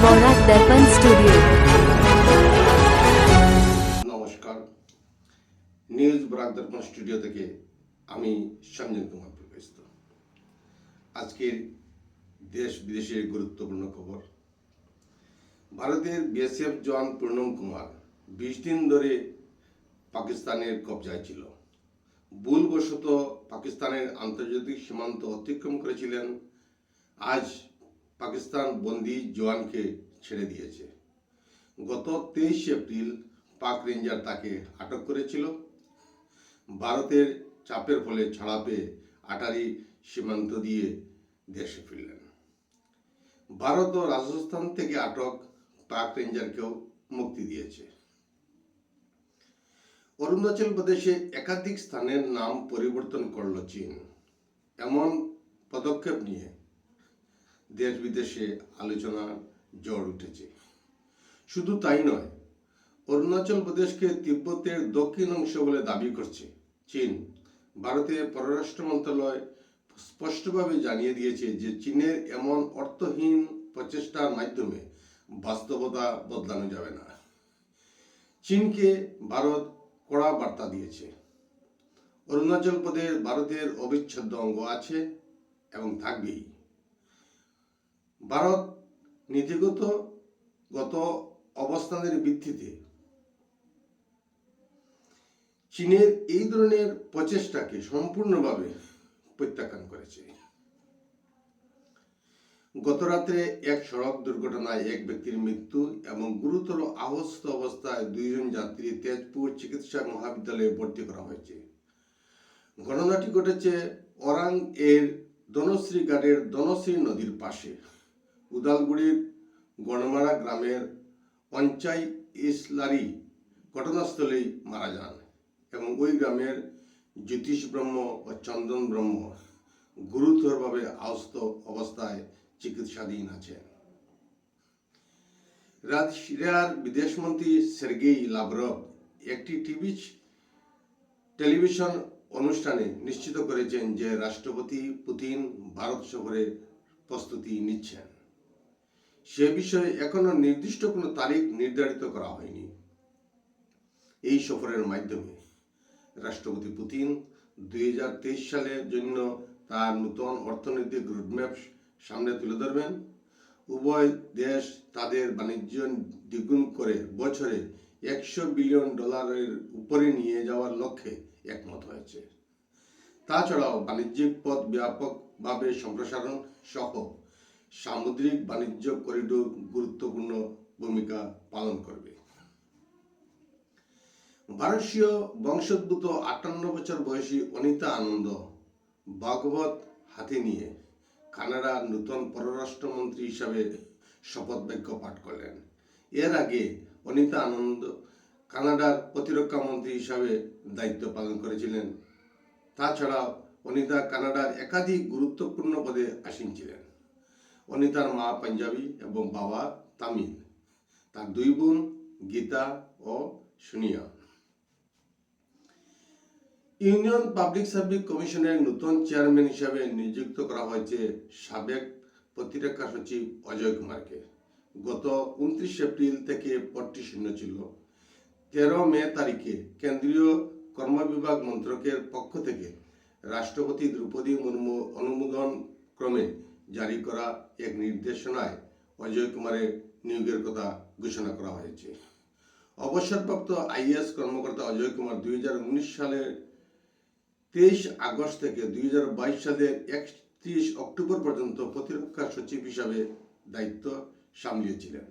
বরাক দর্পণ studio. নমস্কার, news Barak দর্পণ studio থেকে আমি সঞ্জন কুমার প্রকাশিত। আজকের দেশ বিদেশের গুরুত্বপূর্ণ খবর। ভারতের বিএসএফ জওয়ান পূর্ণম কুমার 20 দিন ধরে পাকিস্তানের কবজায় ছিল। ভুলবশত পাকিস্তানের আন্তর্জাতিক সীমান্ত অতিক্রম করেছিলেন। আজ পাকিস্তান বন্দী জওয়ানকে ছেড়ে দিয়েছে। গত 23 এপ্রিল পাক রেঞ্জার তাকে আটক করেছিল। ভারতের চাপের ফলে ছাড়া পেয়ে আটারি সীমান্ত দিয়ে দেশে ফিরলেন। ভারত ও রাজস্থান থেকে আটক পাক রেঞ্জারকেও মুক্তি দিয়েছে। অরুণাচল প্রদেশে একাধিক স্থানের নাম পরিবর্তন করল চীন। এমন পদক্ষেপ নিয়ে দেশ বিদেশে আলোচনার ঝড় উঠেছে। শুধু তাই নয়, অরুণাচল প্রদেশকে তিব্বতের দক্ষিণ অংশ বলে দাবি করছে চীন। ভারতের পররাষ্ট্র মন্ত্রণালয় স্পষ্টভাবে জানিয়ে দিয়েছে যে চীনের এমন অর্থহীন প্রচেষ্টার মাধ্যমে বাস্তবতা বদলানো যাবে না। চীনকে ভারত কড়া বার্তা দিয়েছে। অরুণাচল প্রদেশ ভারতের অবিচ্ছেদ্য অঙ্গ আছে এবং থাকবেই। ভারত নীতিগত অবস্থানের ভিত্তিতে চীনের এই ধরনের প্রচেষ্টাকে সম্পূর্ণভাবে প্রত্যাখ্যান করেছে। গত রাতে এক সড়ক দুর্ঘটনায় এক ব্যক্তির মৃত্যু এবং গুরুতর আহত অবস্থায় 2 জন যাত্রী তেজপুর চিকিৎসা মহাবিদ্যালয়ে ভর্তি করা হয়েছে। ঘটনাটি ঘটেছে ওরাং এর ধনশ্রী ঘাটের ধনশ্রী নদীর পাশে। উদালগুড়ির গণমারা গ্রামের পঞ্চাই ইসলারি ঘটনাস্থলেই মারা যান এবং ওই গ্রামের জ্যোতিষ ব্রহ্ম ও চন্দন ব্রহ্ম গুরুতরভাবে আহত অবস্থায় চিকিৎসাধীন আছেন। রাশিয়ার বিদেশমন্ত্রী সের্গেই লাভরভ একটি টেলিভিশন অনুষ্ঠানে নিশ্চিত করেছেন যে রাষ্ট্রপতি পুতিন ভারত সফরের প্রস্তুতি নিচ্ছেন। সে বিষয়ে এখনো নির্দিষ্ট কোনো তারিখ নির্ধারিত করা হয়নি। এই সফরের মাধ্যমে রাষ্ট্রপতি পুতিন 2023 সালের জন্য তার নতুন অর্থনৈতিক রোডম্যাপ সামনে তুলে ধরবেন। উভয় দেশ তাদের বাণিজ্য দ্বিগুণ করে বছরে $100 বিলিয়ন উপরে নিয়ে যাওয়ার লক্ষ্যে একমত হয়েছে। তাছাড়াও বাণিজ্যিক পথ ব্যাপকভাবে সম্প্রসারণ সহ সামুদ্রিক বাণিজ্য করিডোর গুরুত্বপূর্ণ ভূমিকা পালন করবে। ভারতীয় বংশোদ্ভূত 58 বছর বয়সী অনিতা আনন্দ ভাগবত হাতে নিয়ে কানাডার নতুন পররাষ্ট্রমন্ত্রী হিসাবে শপথ বাক্য পাঠ করলেন। এর আগে অনিতা আনন্দ কানাডার প্রতিরক্ষা মন্ত্রী হিসাবে দায়িত্ব পালন করেছিলেন। তাছাড়া অনিতা কানাডার একাধিক গুরুত্বপূর্ণ পদে আসীন ছিলেন। অনিতার মা পাঞ্জাবি এবং বাবা তামিল। তার 2 বোন গীতা ও সোনিয়া। ইউনিয়ন পাবলিক সার্ভিস কমিশনের নতুন চেয়ারম্যান হিসাবে নিযুক্ত করা হয়েছে সাবেক প্রতিরক্ষা সচিব অজয় কুমারকে। গত 29 এপ্রিল থেকে পদটি শূন্য ছিল। 13 মে তারিখে কেন্দ্রীয় কর্মবিভাগ মন্ত্রকের পক্ষ থেকে রাষ্ট্রপতি দ্রৌপদী মুর্মু অনুমোদন ক্রমে জারি করা এক নির্দেশনায় অজয় কুমারের নিয়োগের কথা ঘোষণা করা হয়েছে। অবসরপ্রাপ্ত আইএএস কর্মকর্তা অজয় কুমার 2019 সালের 23 আগস্ট থেকে 2022 সালের 31 অক্টোবর পর্যন্ত প্রতিরক্ষা সচিব হিসাবে দায়িত্ব সামলিয়েছিলেন।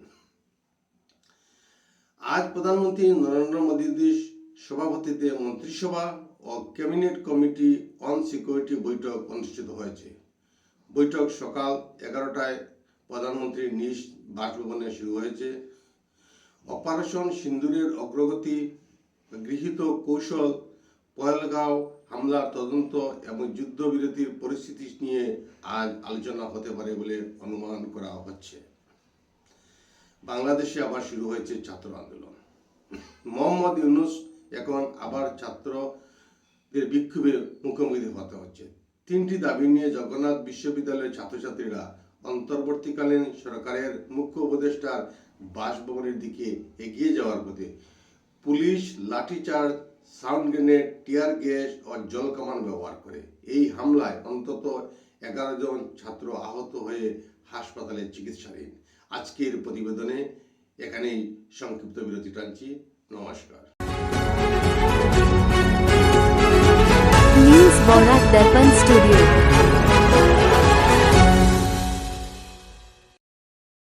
আজ প্রধানমন্ত্রী নরেন্দ্র মোদীর সভাপতিত্বে মন্ত্রিসভা ও ক্যাবিনেট কমিটি অন সিকিউরিটি বৈঠক অনুষ্ঠিত হয়েছে। বৈঠক সকাল 11টায় প্রধানমন্ত্রীর নিজ বাসভবনে শুরু হয়েছে। অপারেশন সিন্দুরের অগ্রগতি, গৃহীত কৌশল, পহেলগাঁও হামলার তদন্ত এবং যুদ্ধবিরতির পরিস্থিতি নিয়ে আজ আলোচনা হতে পারে বলে অনুমান করা হচ্ছে। বাংলাদেশে আবার শুরু হয়েছে ছাত্র আন্দোলন। মোহাম্মদ ইউনূস এখন আবার ছাত্রদের বিক্ষোভের মুখোমুখি হতে হচ্ছে। 3টি দাবি নিয়ে জগন্নাথ বিশ্ববিদ্যালয়ের ছাত্রছাত্রীরা অন্তর্বর্তীকালীন সরকারের মুখ্য উপদেষ্টার বাসভবনের দিকে এগিয়ে যাওয়ার পথে পুলিশ লাঠিচার্জ, সাউন্ড গ্রেনেড, টিয়ার গ্যাস ও জল কামান ব্যবহার করে। এই হামলায় অন্তত 11 জন ছাত্র আহত হয়ে হাসপাতালে চিকিৎসাধীন। আজকের প্রতিবেদনে এখানেই সংক্ষিপ্ত বিরতি টানছি। নমস্কার। न्यूज बौराक दर्पण स्टूडियो।